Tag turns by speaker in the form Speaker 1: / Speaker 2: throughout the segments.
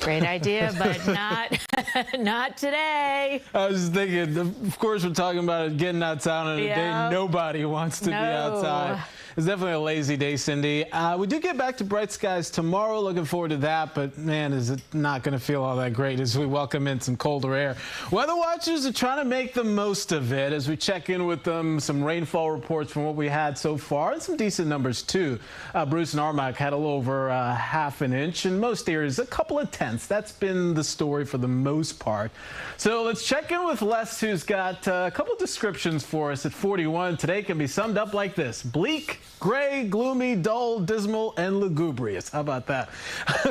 Speaker 1: Great idea, but not today.
Speaker 2: I was thinking, of course, we're talking about it getting outside on a day nobody wants to be outside. It's definitely a lazy day, Cindy. We do get back to bright skies tomorrow. Looking forward to that. But, man, is it not going to feel all that great as we welcome in some colder air. Weather watchers are trying to make the most of it as we check in with them. Some rainfall reports from what we had so far and some decent numbers, too. Bruce and Armac had a little over half an inch. In most areas, a couple of tenths. That's been the story for the most part. So let's check in with Les, who's got a couple descriptions for us at 41. Today can be summed up like this: bleak, gray, gloomy, dull, dismal, and lugubrious. How about that?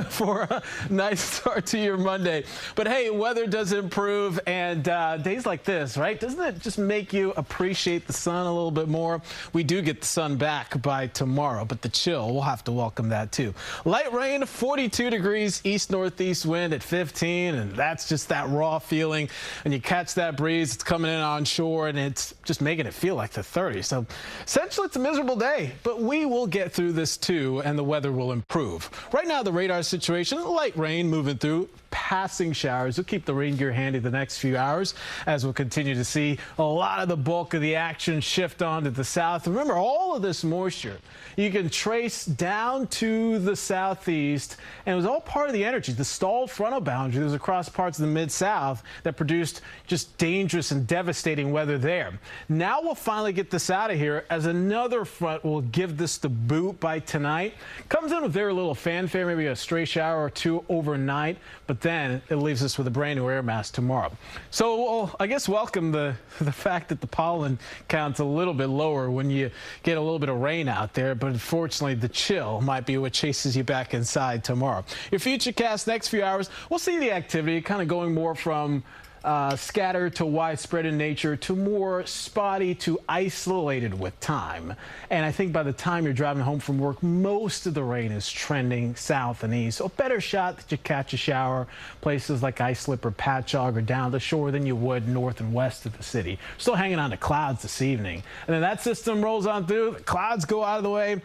Speaker 2: For a nice start to your Monday. But hey, weather does improve, and days like this, right? Doesn't it just make you appreciate the sun a little bit more? We do get the sun back by tomorrow, but the chill, we'll have to welcome that too. Light rain, 42 degrees, east-northeast wind at 15, and that's just that raw feeling. And you catch that breeze, it's coming in on shore, and it's just making it feel like the 30s. So essentially, it's a miserable day. But we will get through this too, and the weather will improve. Right now, the radar situation, light rain moving through, passing showers. We'll keep the rain gear handy the next few hours as we'll continue to see a lot of the bulk of the action shift on to the south. Remember, all of this moisture you can trace down to the southeast, and it was all part of the energy, the stalled frontal boundary that was across parts of the mid-south that produced just dangerous and devastating weather there. Now we'll finally get this out of here as another front will give this the boot by tonight. Comes in with very little fanfare, maybe a stray shower or two overnight, but then it leaves us with a brand new air mass tomorrow. So we'll, I guess, welcome the fact that the pollen count's a little bit lower when you get a little bit of rain out there, but unfortunately the chill might be what chases you back inside tomorrow. Your futurecast next few hours, we'll see the activity kind of going more from scattered to widespread in nature to more spotty to isolated with time. And I think by the time you're driving home from work, most of the rain is trending south and east. So a better shot that you catch a shower places like Islip or Patchogue or down the shore than you would north and west of the city. Still hanging on to clouds this evening. And then that system rolls on through, the clouds go out of the way.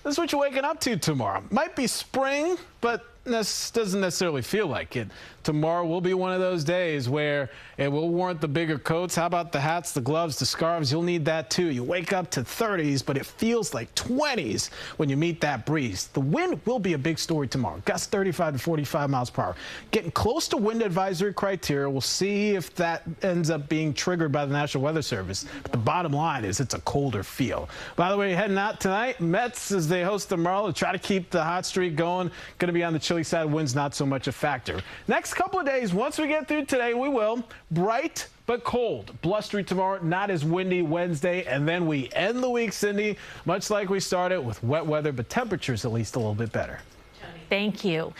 Speaker 2: This is what you're waking up to tomorrow. Might be spring, but this doesn't necessarily feel like it. Tomorrow will be one of those days where it will warrant the bigger coats. How about the hats, the gloves, the scarves? You'll need that too. You wake up to 30s, but it feels like 20s when you meet that breeze. The wind will be a big story tomorrow. Gusts 35 to 45 miles per hour. Getting close to wind advisory criteria. We'll see if that ends up being triggered by the National Weather Service. But the bottom line is it's a colder feel. By the way, heading out tonight, Mets, as they host the Marlins, try to keep the hot streak going. Going to be on the chilly side. Wind's not so much a factor. Next couple of days, once we get through today, we will. Bright but cold. Blustery tomorrow, not as windy Wednesday, and then we end the week, Cindy, much like we started with wet weather, but temperatures at least a little bit better.
Speaker 1: Thank you.